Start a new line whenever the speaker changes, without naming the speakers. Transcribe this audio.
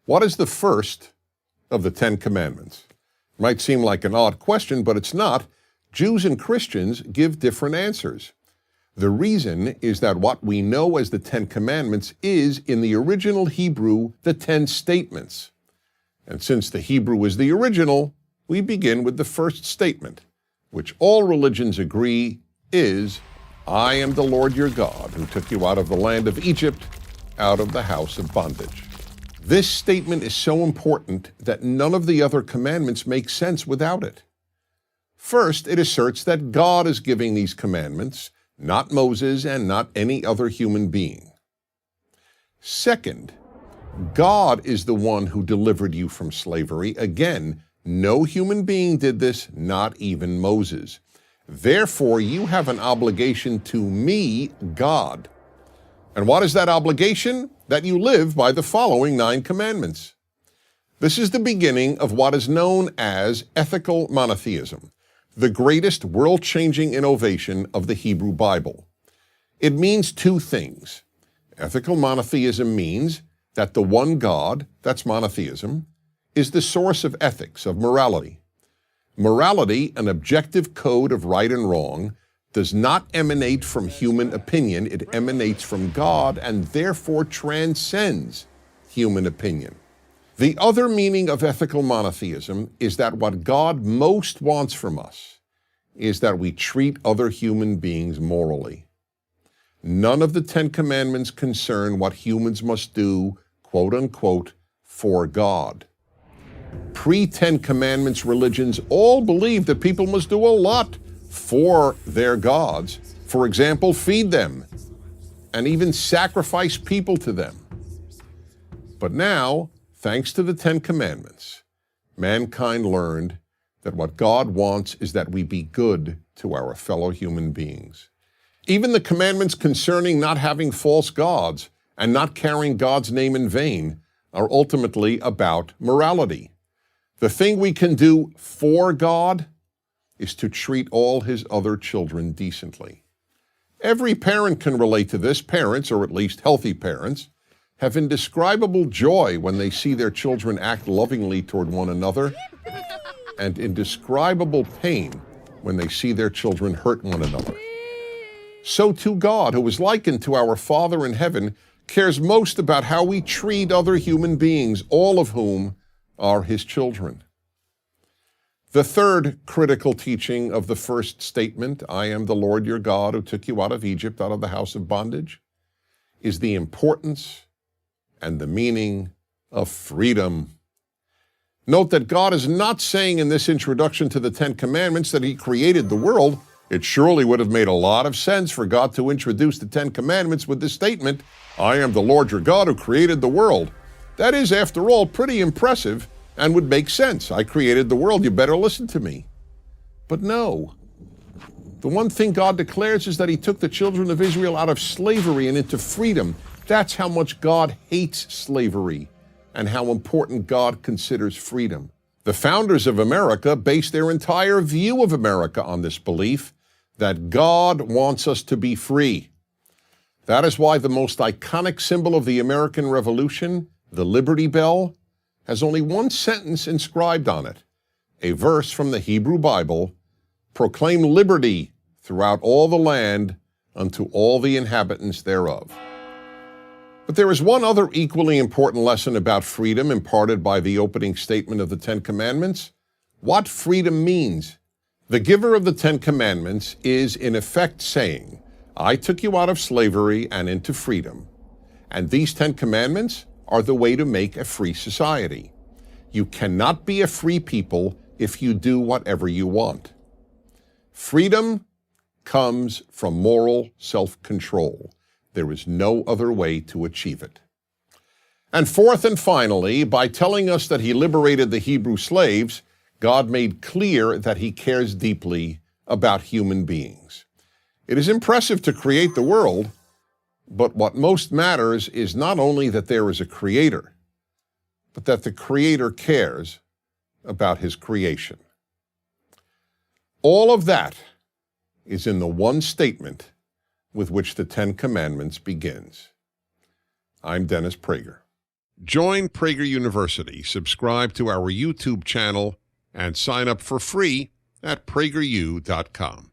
What is the first of the Ten Commandments? It might seem like an odd question, but it's not. Jews and Christians give different answers. The reason is that what we know as the Ten Commandments is, in the original Hebrew, the 10 statements. And since the Hebrew is the original, we begin with the first statement, which all religions agree is, I am the Lord your God, who took you out of the land of Egypt, out of the house of bondage. This statement is so important that none of the other commandments make sense without it. First, it asserts that God is giving these commandments, not Moses and not any other human being. Second, God is the one who delivered you from slavery. Again, no human being did this, not even Moses. Therefore, you have an obligation to me, God. And what is that obligation? That you live by the following 9 commandments. This is the beginning of what is known as ethical monotheism, the greatest world-changing innovation of the Hebrew Bible. It means 2 things. Ethical monotheism means that the one God, that's monotheism, is the source of ethics, of morality. Morality, an objective code of right and wrong, does not emanate from human opinion. It emanates from God and therefore transcends human opinion. The other meaning of ethical monotheism is that what God most wants from us is that we treat other human beings morally. None of the 10 commandments concern what humans must do, quote unquote, for God. Pre-10 commandments religions all believe that people must do a lot for their gods. For example, feed them and even sacrifice people to them. But now, thanks to the 10 commandments, mankind learned that what God wants is that we be good to our fellow human beings. Even the commandments concerning not having false gods and not carrying God's name in vain are ultimately about morality. The thing we can do for God is to treat all his other children decently. Every parent can relate to this. Parents, or at least healthy parents, have indescribable joy when they see their children act lovingly toward one another, and indescribable pain when they see their children hurt one another. So too God, who is likened to our Father in heaven, cares most about how we treat other human beings, all of whom are his children. The third critical teaching of the first statement, I am the Lord your God who took you out of Egypt, out of the house of bondage, is the importance and the meaning of freedom. Note that God is not saying in this introduction to the 10 Commandments that he created the world. It surely would have made a lot of sense for God to introduce the 10 Commandments with this statement, I am the Lord your God who created the world. That is, after all, pretty impressive and would make sense. I created the world, you better listen to me. But no. The one thing God declares is that he took the children of Israel out of slavery and into freedom. That's how much God hates slavery and how important God considers freedom. The founders of America based their entire view of America on this belief that God wants us to be free. That is why the most iconic symbol of the American Revolution, the Liberty Bell, has only one sentence inscribed on it, a verse from the Hebrew Bible, proclaim liberty throughout all the land unto all the inhabitants thereof. But there is one other equally important lesson about freedom imparted by the opening statement of the 10 Commandments. What freedom means. The giver of the 10 Commandments is in effect saying, I took you out of slavery and into freedom, and these 10 Commandments are the way to make a free society. You cannot be a free people if you do whatever you want. Freedom comes from moral self-control. There is no other way to achieve it. And fourth and finally, by telling us that he liberated the Hebrew slaves, God made clear that he cares deeply about human beings. It is impressive to create the world, but what most matters is not only that there is a creator, but that the creator cares about his creation. All of that is in the one statement with which the 10 Commandments begins. I'm Dennis Prager. Join Prager University, subscribe to our YouTube channel, and sign up for free at prageru.com.